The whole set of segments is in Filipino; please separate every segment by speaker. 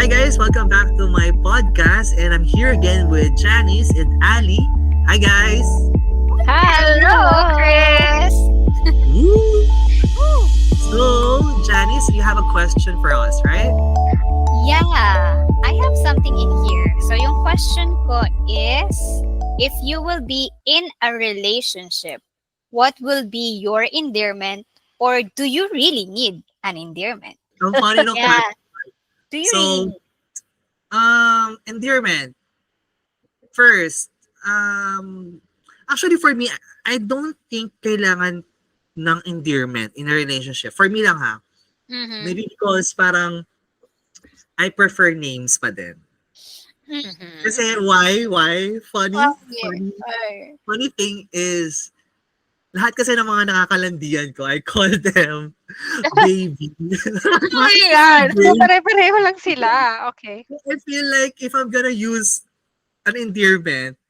Speaker 1: Hi guys, welcome back to my podcast and I'm here again with Janice and Ali. Hi guys.
Speaker 2: Hello, Chris.
Speaker 1: Woo! So, Janice, you have a question for us, right?
Speaker 2: Yeah, I have something in here. So yung question ko is, if you will be in a relationship, what will be your endearment or do you really need an endearment?
Speaker 1: Ang funny nung
Speaker 2: Yeah.
Speaker 1: question.
Speaker 2: Do you really
Speaker 1: So,
Speaker 2: need?
Speaker 1: endearment. First, actually for me, I don't think kailangan ng endearment in a relationship. For me lang ha.
Speaker 2: Mm-hmm.
Speaker 1: Maybe because parang I prefer names pa din.
Speaker 2: Mm-hmm.
Speaker 1: Kasi why? Funny? Funny,
Speaker 2: Ay.
Speaker 1: funny thing is, lahat kasi ng mga nakakalandian ko, I call them baby.
Speaker 3: Oh my God. So,
Speaker 1: Baby.
Speaker 3: pare-pareho lang sila. Okay.
Speaker 1: I feel like if I'm gonna use an endearment,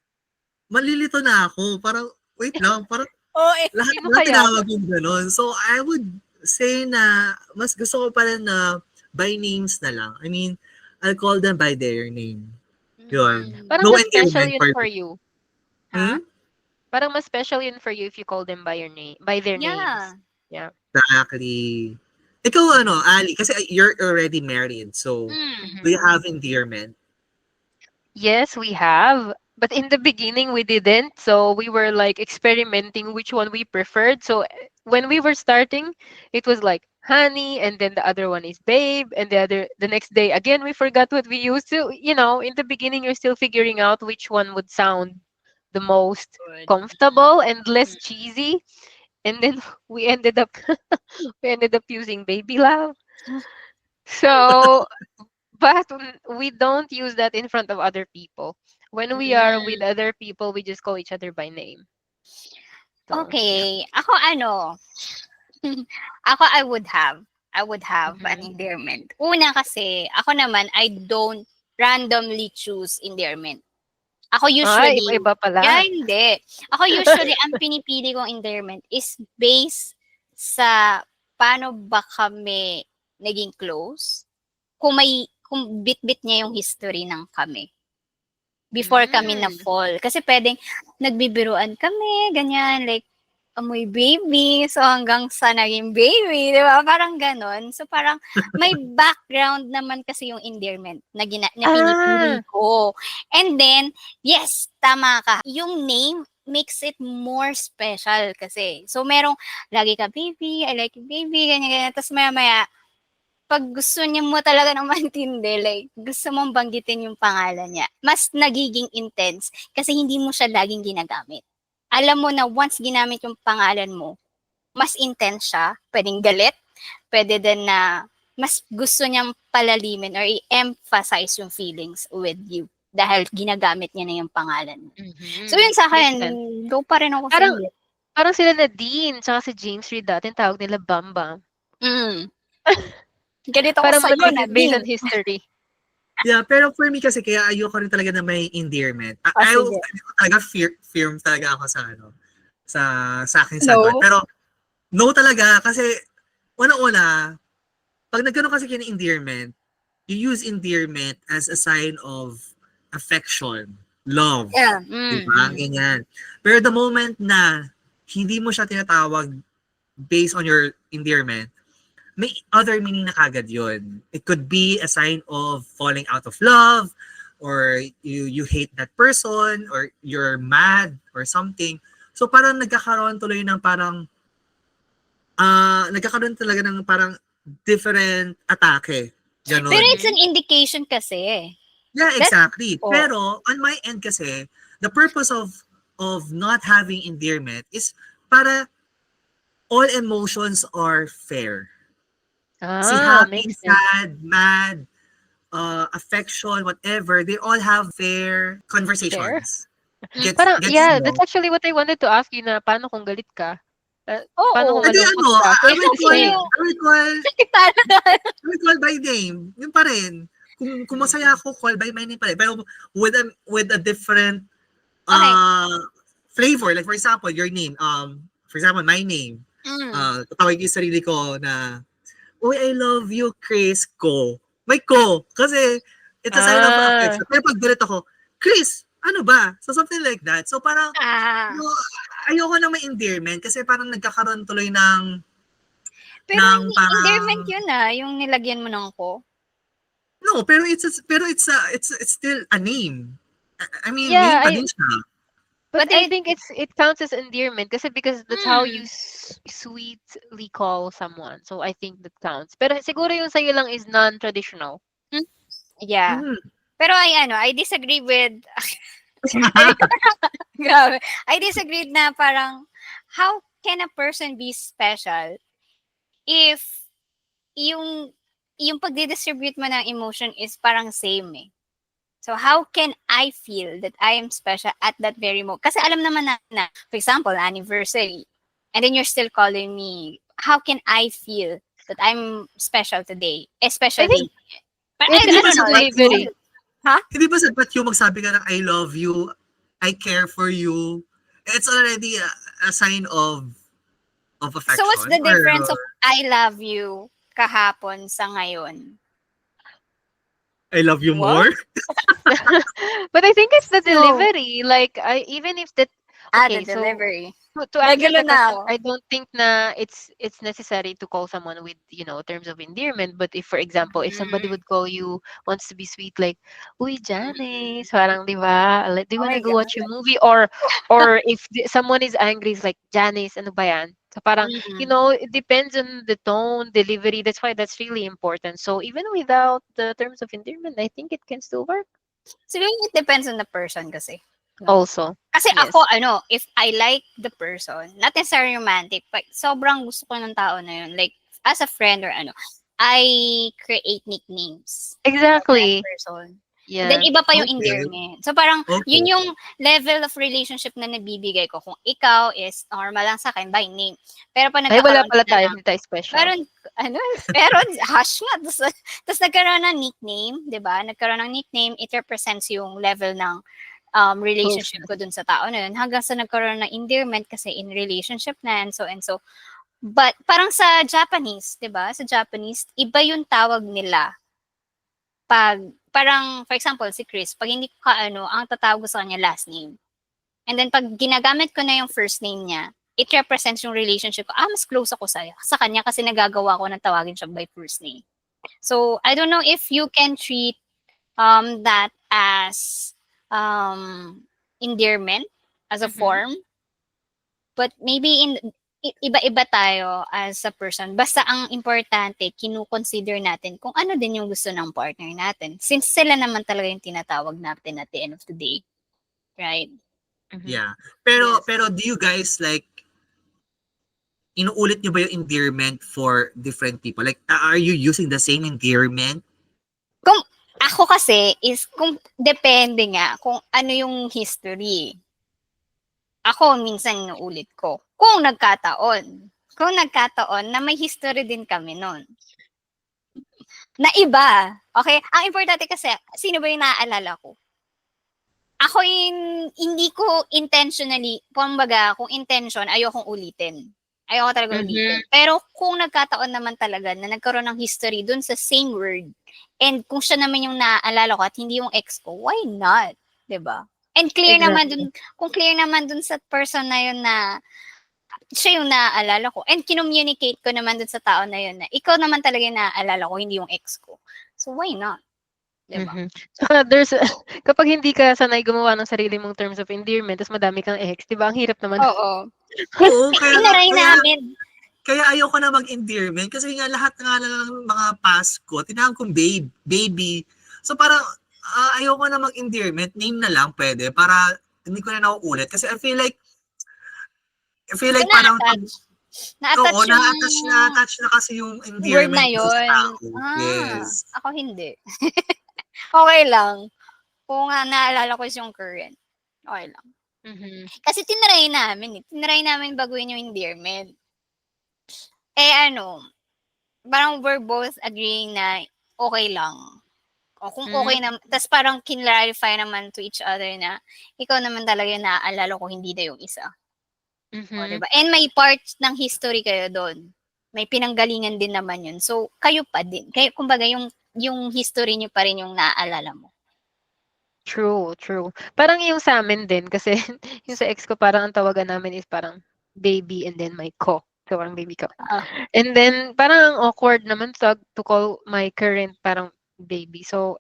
Speaker 1: malilito na ako. Parang, wait lang, parang
Speaker 2: Oh,
Speaker 1: lahat
Speaker 3: Sino
Speaker 1: na
Speaker 3: kaya?
Speaker 1: tinawag yung gano'n. So, I would say na mas gusto ko pa rin na by names na lang. I mean, I'll call them by their name. Yun.
Speaker 3: Parang
Speaker 1: No
Speaker 3: mas special
Speaker 1: endearment
Speaker 3: yun for
Speaker 1: me.
Speaker 3: you.
Speaker 1: Hmm?
Speaker 3: Parang mas special yun for you if you call them by your name, by their
Speaker 2: yeah.
Speaker 3: names. Yeah.
Speaker 1: Exactly. Ikaw Ali, kasi you're already married. So,
Speaker 2: Mm.
Speaker 1: do you have endearment?
Speaker 3: Yes, we have. But in the beginning, we didn't. So we were like experimenting which one we preferred. So when we were starting, it was like honey, and then the other one is babe, and the next day again we forgot what we used to. In the beginning, you're still figuring out which one would sound the most
Speaker 2: Good.
Speaker 3: comfortable and less cheesy. And then we ended up using baby love. So but we don't use that in front of other people. When we are with
Speaker 2: Mm.
Speaker 3: other people, we just call each other by name. So, yeah.
Speaker 2: Okay. Ako ako I would have an
Speaker 3: Mhm.
Speaker 2: endearment. Una kasi, ako naman, I don't randomly choose endearment. Ako
Speaker 3: Ay,
Speaker 2: usually,
Speaker 3: iba-iba pala.
Speaker 2: hindi. Ako usually, ang pinipili kong endearment is based sa paano ba kami naging close. Kung bit-bit niya yung history ng kami. Before kami
Speaker 3: Mm.
Speaker 2: na-fall. Kasi pwedeng nagbibiruan kami, ganyan, like, amoy baby, so hanggang sa naging baby, di ba? Parang ganon. So parang may background naman kasi yung endearment na pinipili ko. And then, yes, tama ka. Yung name makes it more special kasi. So merong, lagi ka baby, I like you baby, ganyan. Tapos maya-maya, pag gusto niya mo talaga ng matindi, like, gusto mong banggitin yung pangalan niya, mas nagiging intense kasi hindi mo siya laging ginagamit. Alam mo na once ginamit yung pangalan mo, mas intense siya, pwedeng galit, pwede din na mas gusto niyang palalimin or i-emphasize yung feelings with you dahil ginagamit niya na yung pangalan mo. So yun sa
Speaker 3: Makes
Speaker 2: akin,
Speaker 3: sense.
Speaker 2: go pa rin ako sa
Speaker 3: Parang,
Speaker 2: inyo.
Speaker 3: parang sila Nadine, tsaka si James Reid dati, tawag nila Bam Bam.
Speaker 2: Ganito ko
Speaker 3: Parang
Speaker 2: sa'yo,
Speaker 3: based on
Speaker 2: Nadine.
Speaker 3: history.
Speaker 1: Yeah, pero for me kasi kaya ayoko rin talaga na may endearment.
Speaker 2: Sige.
Speaker 1: Talaga firm talaga ako sa aking
Speaker 2: No?
Speaker 1: sagot. Pero no talaga kasi una-una, pag nagkaroon kasi kayo ng endearment, you use endearment as a sign of affection, love.
Speaker 2: Yeah.
Speaker 1: Diba? Ganyan. Pero the moment na hindi mo siya tinatawag based on your endearment, may other meaning na kagad yun. It could be a sign of falling out of love, or you hate that person, or you're mad, or something. So parang nagkakaroon tuloy ng parang, nagkakaroon talaga ng parang different atake. Ganon.
Speaker 2: Pero it's an indication kasi.
Speaker 1: Yeah, exactly.
Speaker 2: Oh.
Speaker 1: Pero on my end kasi, the purpose of not having endearment is para all emotions are fair. Si happy,
Speaker 3: Makes sense.
Speaker 1: sad, mad, affection, whatever, they all have fair conversations.
Speaker 3: Parang,
Speaker 1: Gets
Speaker 3: yeah,
Speaker 1: mo?
Speaker 3: that's actually what I wanted to ask you na paano kung galit ka? Paano
Speaker 2: Oo.
Speaker 3: kung
Speaker 1: Hindi
Speaker 3: malungkot ka?
Speaker 1: I
Speaker 3: It's the same.
Speaker 1: will call by name. Yun pa rin. Kung masaya ako, call by my name pa rin. Pero with a different flavor. Like for example, your name. For example, my name. Tatawag yung sarili ko na, "Uy, I love you, Chris ko." May ko. Kasi, it's a sign of
Speaker 3: Ah.
Speaker 1: affection. Pero pag galit ako, Chris, ano ba? So, something like that. So, parang,
Speaker 2: Ah.
Speaker 1: no, ayoko na may endearment kasi parang nagkakaroon tuloy
Speaker 2: Pero
Speaker 1: ng
Speaker 2: hindi
Speaker 1: parang,
Speaker 2: endearment yun yung nilagyan mo ng ko.
Speaker 1: no, pero it's still a name. I mean, name
Speaker 3: Yeah,
Speaker 1: pa din siya.
Speaker 3: but
Speaker 2: But
Speaker 3: I think it counts as endearment kasi because that's how you
Speaker 2: mm,
Speaker 3: sweetly call someone. So I think that counts. Pero siguro yung sa'yo lang is non-traditional.
Speaker 2: mm, yeah.
Speaker 1: Mm.
Speaker 2: Pero I disagree with, grabe. I disagree na parang, how can a person be special if yung yung pagdi-distribute mo ng emotion is parang same eh. So how can I feel that I am special at that very moment? Kasi alam naman na, for example, anniversary, and then you're still calling me, how can I feel that I'm special today?
Speaker 3: I
Speaker 2: Especially,
Speaker 3: think
Speaker 2: but
Speaker 3: it's
Speaker 1: Hindi
Speaker 2: I
Speaker 1: ba
Speaker 2: don't know,
Speaker 1: sapat
Speaker 2: like,
Speaker 3: delivery.
Speaker 1: hindi ba sapat yung magsabi ka ng I love you, I care for you? It's already a sign of
Speaker 2: so what's
Speaker 1: affection
Speaker 2: the
Speaker 1: or
Speaker 2: difference of I love you kahapon sa ngayon?
Speaker 1: I love you
Speaker 2: What?
Speaker 1: more?
Speaker 3: But I think it's the
Speaker 2: So,
Speaker 3: delivery. Like even if that
Speaker 2: the
Speaker 3: okay, so
Speaker 2: delivery.
Speaker 3: to answer
Speaker 2: Nagulo
Speaker 3: the
Speaker 2: na
Speaker 3: question,
Speaker 2: ako.
Speaker 3: I don't think na it's necessary to call someone with, terms of endearment. But if, for example, if somebody
Speaker 2: Mm,
Speaker 3: would call you, wants to be sweet, like, "Uy, Janice," parang, di ba? Like, do you
Speaker 2: oh my
Speaker 3: wanna go watch a
Speaker 2: God.
Speaker 3: movie? Or if someone is angry, it's like, "Janice, ano ba yan?" So parang,
Speaker 2: Mm.
Speaker 3: it depends on the tone, delivery. That's why that's really important. So even without the terms of endearment, I think it can still work.
Speaker 2: Siguro it depends on the person kasi. No?
Speaker 3: Also,
Speaker 2: Kasi
Speaker 3: yes.
Speaker 2: ako, if I like the person, not necessarily romantic, but sobrang gusto ko ng tao na yun, like, as a friend or I create nicknames for that
Speaker 3: Exactly.
Speaker 2: person. And then,
Speaker 3: Yeah.
Speaker 2: iba pa yung
Speaker 1: Okay.
Speaker 2: endearment. So, parang, yun
Speaker 1: Okay.
Speaker 2: yung level of relationship na nabibigay ko. Kung ikaw is normal lang sa akin by name. Pero pag
Speaker 3: Ay, wala
Speaker 2: nagkakaroon
Speaker 3: pala
Speaker 2: ka na
Speaker 3: tayo.
Speaker 2: ng
Speaker 3: Hindi tayo special.
Speaker 2: meron, hash nga. Tapos nagkaroon ng nickname, di ba? Nagkaroon ng nickname, it represents yung level ng relationship
Speaker 3: Closeness.
Speaker 2: ko dun sa tao na yun. Hanggang sa nagkaroon ng endearment kasi in relationship na and so and so. But parang sa Japanese, di ba? Sa Japanese, iba yung tawag nila. Parang, for example, si Chris, pag hindi ko ang tatawag ko sa kanya last name. And then pag ginagamit ko na yung first name niya, it represents yung relationship ko. Mas close ako sa kanya kasi nagagawa ko na tawagin siya by first name. So, I don't know if you can treat that as endearment as a
Speaker 3: Mhm.
Speaker 2: form, but maybe iba-iba tayo as a person. Basta ang importante, kinu-consider natin kung ano din yung gusto ng partner natin. Since sila naman talaga yung tinatawag natin at the end of the day. Right?
Speaker 3: Mhm.
Speaker 1: Yeah. Pero
Speaker 2: Yes.
Speaker 1: pero do you guys like inuulit niyo ba yung endearment for different people? Like are you using the same endearment?
Speaker 2: Ako kasi is kung depende nga kung ano yung history. Ako minsan inuulit ko. Kung nagkataon. Kung nagkataon na may history din kami nun. Na iba. Okay? Ang importante kasi, sino ba yung naaalala ko? Ako hindi ko intentionally, kumbaga, kung intention, ayokong ulitin. Ayoko talaga ulitin.
Speaker 3: Mhm.
Speaker 2: Pero kung nagkataon naman talaga na nagkaroon ng history dun sa same word, and kung siya naman yung naaalala ko at hindi yung ex ko, why not? 'Di ba? And clear naman
Speaker 3: Exactly.
Speaker 2: dun, kung clear naman dun sa person na yun na siya yung naaalala ko. And kinommunicate ko naman dun sa tao na yun na ikaw naman talaga yung naaalala ko, hindi yung ex ko. So why not? 'Di ba?
Speaker 3: Mhm. Tsaka kapag hindi ka sanay gumawa ng sarili mong terms of endearment ta's madami kang ex, 'di ba ang hirap naman.
Speaker 2: Oo.
Speaker 1: Oo, kaya
Speaker 2: Tinaray namin.
Speaker 1: kaya ayoko na mag-endearment kasi nga lahat nga ng mga past ko, tinawag kong baby. So parang ayoko na mag-endearment, name na lang pwede para hindi ko na nauulit kasi I feel like
Speaker 2: So,
Speaker 1: parang pag
Speaker 2: na-attach. Na-attach
Speaker 1: oo,
Speaker 2: yung
Speaker 1: na-attach na kasi yung
Speaker 2: word na
Speaker 1: endearment dun sa
Speaker 2: yun.
Speaker 1: tao. Yes.
Speaker 2: Ako hindi. Okay lang. Kung nga naalala ko is yung current. Okay lang.
Speaker 3: Mhm.
Speaker 2: Kasi tinry namin eh. Tinry namin baguhin yung endearment. Parang we're both agreeing na okay lang. O kung okay
Speaker 3: Hmm.
Speaker 2: tas parang kinlarify naman to each other na ikaw naman talaga yung naaalala ko, hindi na yung isa. O,
Speaker 3: Mhm.
Speaker 2: diba? And may part ng history kayo doon. May pinanggalingan din naman yun. So, kayo pa din. Kumbaga, yung yung history niyo pa rin yung naaalala mo.
Speaker 3: True, true. Parang yung sa amin din kasi yung sa ex ko parang ang tawagan namin is parang baby and then my ko. So parang baby ko.
Speaker 2: Ah.
Speaker 3: And then parang ang awkward naman to call my current parang baby. So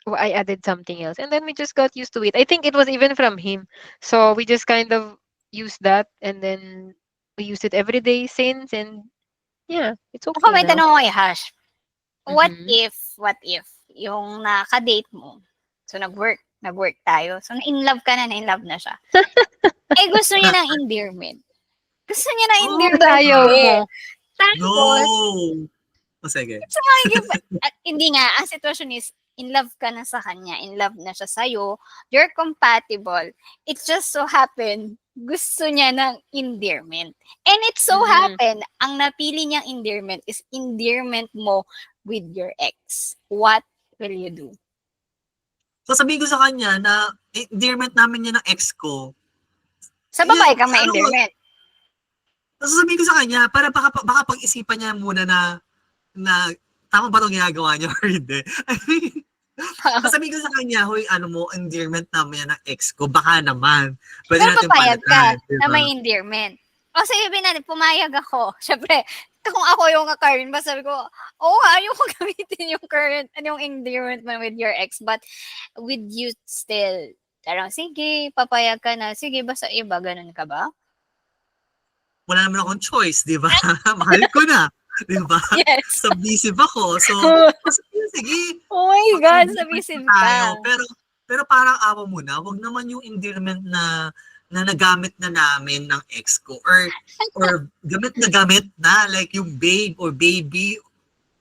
Speaker 3: I added something else and then we just got used to it. I think it was even from him. So we just kind of used that and then we use it every day since, and yeah, it's
Speaker 2: Ako
Speaker 3: okay
Speaker 2: may
Speaker 3: now.
Speaker 2: tanong ako kay Hash. What
Speaker 3: Mhm.
Speaker 2: if, yung nakaka-date mo, so nag-work tayo, so na-in love ka na in love na siya. Eh, gusto niya ng endearment. Gusto niya ng
Speaker 1: Oh,
Speaker 2: endearment.
Speaker 3: Ba't ayaw
Speaker 2: eh.
Speaker 3: mo?
Speaker 2: Tapos,
Speaker 1: No! O sige.
Speaker 2: so makikip- at hindi nga, ang sitwasyon is, in love ka na sa kanya, in love na siya sa'yo, you're compatible. It just so happen, gusto niya ng endearment. And it so
Speaker 3: Mhm.
Speaker 2: happen, ang napili niyang endearment is endearment mo with your ex. What will you do?
Speaker 1: Sasabihin ko sa kanya na endearment namin yan ng ex ko.
Speaker 2: Sa babae ka may
Speaker 1: Ano,
Speaker 2: endearment.
Speaker 1: sasabihin ko sa kanya, para baka pag-isipan niya muna na tama ba itong ginagawa niya or hindi. I mean, sasabihin ko sa kanya, hoy, ano mo, endearment namin yan ng ex ko. Baka naman. Pwede
Speaker 2: Pero
Speaker 1: natin
Speaker 2: papayag ka
Speaker 1: palitan,
Speaker 2: na
Speaker 1: diba?
Speaker 2: may endearment. O sabihin natin, pumayag ako. Siyempre, kung ako yung current ba, sabi ko, ayoko gamitin yung current, yung endearment mo with your ex, but with you still, parang, sige, papayag ka na, sige, basta iba, ganun ka ba?
Speaker 1: Wala naman akong choice, di ba? Mahal ko na. Di ba?
Speaker 2: Yes.
Speaker 1: Submissive ako. So, sige.
Speaker 2: Oh my God,
Speaker 1: Mag-endearment
Speaker 2: submissive
Speaker 1: tayo.
Speaker 2: ka.
Speaker 1: Pero parang awa mo na, wag naman yung endearment na nagamit na namin ng ex ko or gamit na like yung babe or baby.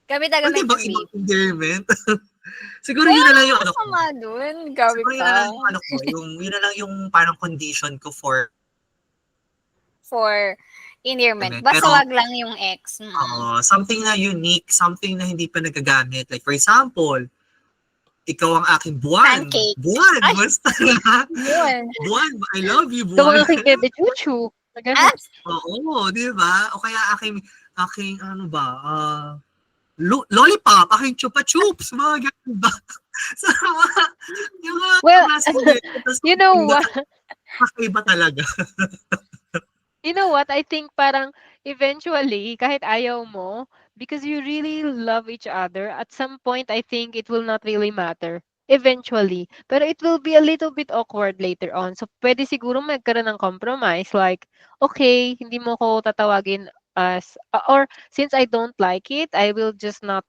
Speaker 2: Gamit na
Speaker 1: Pwede
Speaker 2: gamit
Speaker 1: bang
Speaker 2: yung
Speaker 1: ibang
Speaker 2: babe.
Speaker 1: endearment? Siguro yun na lang yung ano ko.
Speaker 2: Sama dun, gabi
Speaker 1: Siguro yun na
Speaker 2: ka.
Speaker 1: lang yung ano ko. Yun na lang yung parang condition ko for
Speaker 2: For endearment.
Speaker 1: endearment.
Speaker 2: Basta
Speaker 1: Pero,
Speaker 2: wag lang yung ex.
Speaker 1: something na unique, something na hindi pa nagagamit. Like for example, ikaw ang aking buwan.
Speaker 2: Pancake.
Speaker 1: Buwan,
Speaker 2: Ay.
Speaker 1: basta.
Speaker 2: Yun.
Speaker 1: Buwan, I love you,
Speaker 3: Ito ang
Speaker 1: buwan.
Speaker 3: aking bebe chuchu.
Speaker 2: Ah,
Speaker 1: Oo, di ba? O kaya aking ano ba, lollipop, aking chupa chups, mga ganun ba? So, yung mga
Speaker 3: Well,
Speaker 1: klaseng ganyan, tas
Speaker 3: you know
Speaker 1: something na
Speaker 3: what?
Speaker 1: kakaiba talaga.
Speaker 3: You know what? I think parang eventually, kahit ayaw mo, because you really love each other, at some point, I think it will not really matter. Eventually. Pero it will be a little bit awkward later on. So, pwede siguro magkaroon ng compromise. Like, okay, hindi mo ko tatawagin as, or since I don't like it, I will just not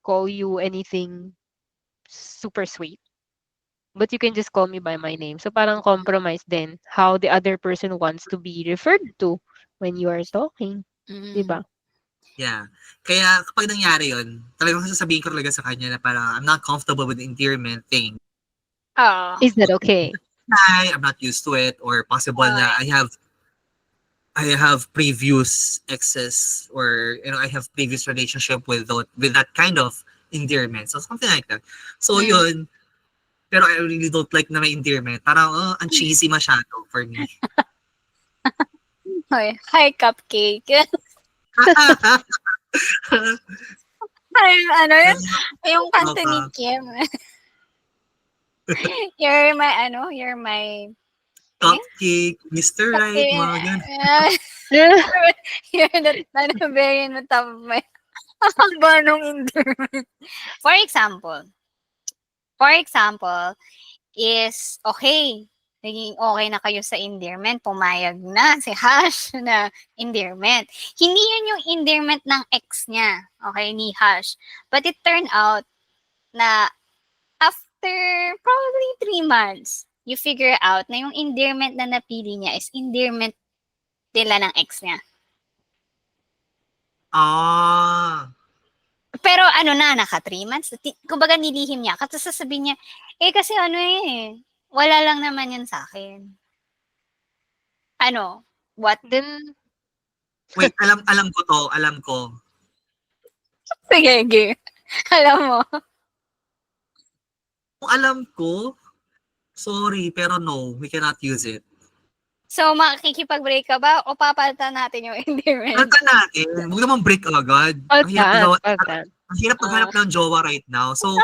Speaker 3: call you anything super sweet. But you can just call me by my name. So parang compromise din how the other person wants to be referred to when you are talking. Diba?
Speaker 1: Yeah. Kaya kapag nangyari yun, talagang sasabihin ko talaga sa kanya na parang I'm not comfortable with the endearment thing.
Speaker 2: Oo.
Speaker 3: Is that okay?
Speaker 1: I'm not used to it, or possible na I have previous exes, or I have previous relationship with that kind of endearment. So something like that. So yun. Pero I really don't like na may endearment. Parang ang cheesy masyado for me.
Speaker 2: Hoy, hi, cupcake. Ay, ano yun? Yung kanta ni Kim. You're my
Speaker 1: Cupcake, Mr. Right, mga ganun.
Speaker 2: You're the very on the top of my haba nung endearment. For example, is okay. Naging okay na kayo sa endearment. Pumayag na si Hash na endearment. Hindi yun yung endearment ng ex niya. Okay, ni Hash. But it turned out na after probably 3 months, you figure out na yung endearment na napili niya is endearment nila ng ex niya. Pero naka 3 months. Kumbaga nilihim niya. Kasi sasabihin niya, kasi wala lang naman yan sa akin. What?
Speaker 3: Then,
Speaker 1: Wait, alam ko.
Speaker 2: Sige. Alam mo.
Speaker 1: Kung alam ko, sorry, pero no, we cannot use it.
Speaker 2: So, makikipag-break ka ba o papalitan natin yung endearment?
Speaker 1: Palitan natin. Huwag naman break agad.
Speaker 3: palitan.
Speaker 1: Ang hirap maghanap ng jowa right now. So,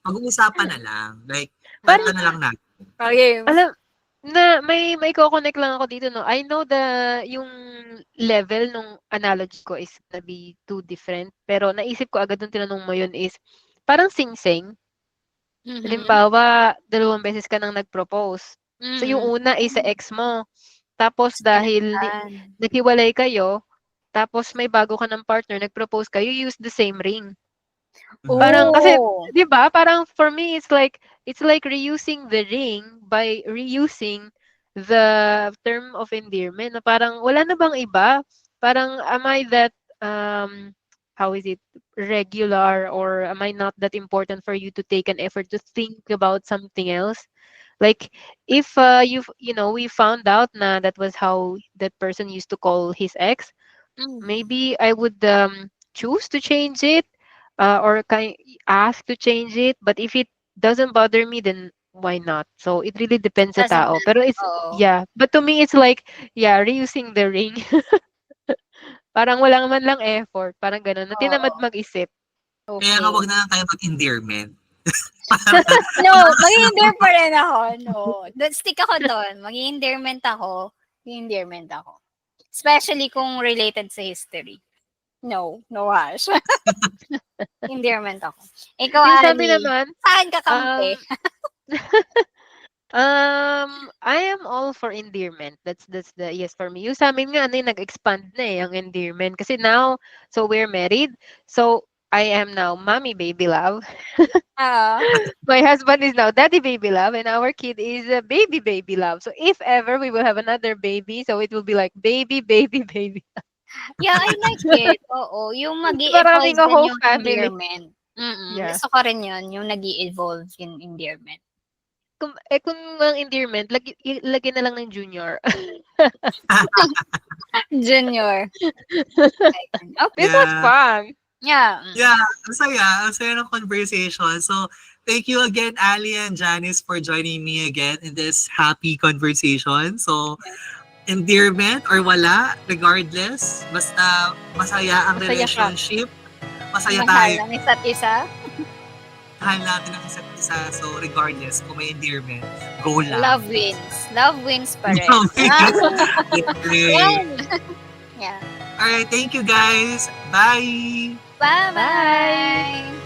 Speaker 1: pag-uusapan na lang. Like,
Speaker 3: Parang,
Speaker 1: kwento na lang natin.
Speaker 2: Okay.
Speaker 3: alam, na may ko-connect lang ako dito, no? I know yung level nung analogy ko is gonna be too different. Pero naisip ko agad nung tinanong mo yun is, parang sing-sing.
Speaker 2: Mhm.
Speaker 3: Halimbawa, 2 beses ka nang nag-propose. So, yung
Speaker 2: Mhm.
Speaker 3: una is sa ex mo. Tapos, dahil
Speaker 2: Sinundan.
Speaker 3: naghiwalay kayo, tapos may bago ka ng partner, nag-propose kayo, you use the same ring. Parang kasi,
Speaker 2: Oh.
Speaker 3: 'di ba? Parang for me it's like reusing the ring by reusing the term of endearment. Na parang wala na bang iba? Parang am I that how is it regular, or am I not that important for you to take an effort to think about something else? Like if we found out na that was how that person used to call his ex,
Speaker 2: Mm.
Speaker 3: maybe I would choose to change it, or ask to change it. But if it doesn't bother me, then why not? So it really depends sa
Speaker 2: Doesn't
Speaker 3: tao. Pero
Speaker 2: matter.
Speaker 3: it's,
Speaker 2: Oo.
Speaker 3: yeah. But to me, it's like, yeah, reusing the ring. Parang wala man lang effort. Parang ganun. Na tinamad
Speaker 2: Oo.
Speaker 3: mag-isip.
Speaker 1: Kaya nga,
Speaker 2: Okay.
Speaker 1: wag na lang tayo mag-endearment.
Speaker 2: No, mag-i-endear pa rin ako. No. Stick ako doon. Mag-i-endearment ako. Mag-i-endearment ako. Especially kung related sa history. No. No hash. Endearment ako. Ikaw,
Speaker 3: Yung sabi
Speaker 2: Ali.
Speaker 3: naman,
Speaker 2: Saan ka
Speaker 3: um,
Speaker 2: kampi?
Speaker 3: I am all for endearment. That's the yes for me. Yung sa amin nga, ano, nag-expand na ang endearment. Kasi now, so we're married. So, I am now mommy baby love.
Speaker 2: Oo.
Speaker 3: My husband is now daddy baby love, and our kid is baby baby love. So, if ever we will have another baby, so it will be like baby, baby, baby.
Speaker 2: Yeah, I like it. Oo. Yung mag
Speaker 3: Para
Speaker 2: evolve
Speaker 3: kaming a
Speaker 2: din
Speaker 3: whole
Speaker 2: yung
Speaker 3: family.
Speaker 2: endearment.
Speaker 3: Yeah.
Speaker 2: Gusto ko rin yun. Yung nag evolve yung endearment.
Speaker 3: Kung ang endearment, lagyan na lang ng junior.
Speaker 2: Junior. Okay.
Speaker 3: This was
Speaker 1: Yeah.
Speaker 3: fun.
Speaker 2: Yeah.
Speaker 1: Yeah, ang saya. Ang saya ng conversation. So, thank you again, Ali and Janice, for joining me again in this happy conversation. So, endearment or wala, regardless, basta masaya ang
Speaker 3: Masaya ka.
Speaker 1: relationship, masaya
Speaker 2: Mahal
Speaker 1: tayo.
Speaker 2: ng isa't isa.
Speaker 1: Mahal natin ang isa't isa. So, regardless, kung may endearment, go lang.
Speaker 2: Love wins. Love wins pa rin.
Speaker 1: Okay.
Speaker 2: Yan. Yeah.
Speaker 1: Alright, thank you guys. Bye!
Speaker 2: Bye-bye.